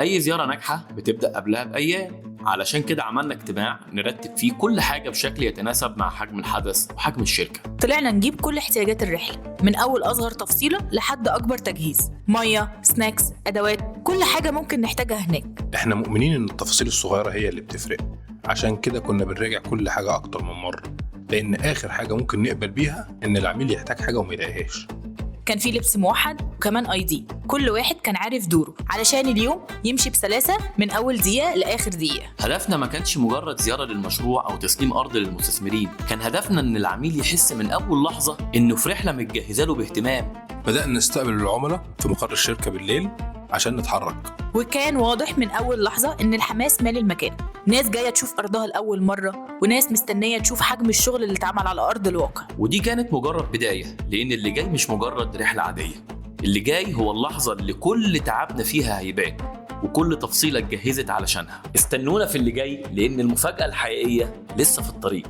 أي زيارة ناجحة بتبدأ قبلها بأيام، علشان كده عملنا اجتماع نرتب فيه كل حاجة بشكل يتناسب مع حجم الحدث وحجم الشركة. طلعنا نجيب كل احتياجات الرحلة، من أول أصغر تفصيلة لحد أكبر تجهيز، مية، سناكس، أدوات، كل حاجة ممكن نحتاجها هناك. احنا مؤمنين ان التفاصيل الصغيرة هي اللي بتفرق، عشان كده كنا بنراجع كل حاجة أكتر من مرة، لأن آخر حاجة ممكن نقبل بيها إن العميل يحتاج حاجة وما يلاقيهاش. كان في لبس موحد وكمان ID، كل واحد كان عارف دوره علشان اليوم يمشي بسلاسة من أول دقيقة لآخر دقيقة. هدفنا ما كانش مجرد زيارة للمشروع أو تسليم أرض للمستثمرين، كان هدفنا إن العميل يحس من أول لحظة إنه في رحلة متجهزة له باهتمام. بدأنا نستقبل العملاء في مقر الشركة بالليل عشان نتحرك، وكان واضح من أول لحظة إن الحماس مال المكان، ناس جاية تشوف أرضها لأول مرة وناس مستنية تشوف حجم الشغل اللي اتعمل على أرض الواقع. ودي كانت مجرد بداية، لأن اللي جاي مش مجرد رحلة عادية، اللي جاي هو اللحظة اللي كل تعبنا فيها هيبان وكل تفصيلة اتجهزت علشانها. استنونا في اللي جاي، لأن المفاجأة الحقيقية لسه في الطريق.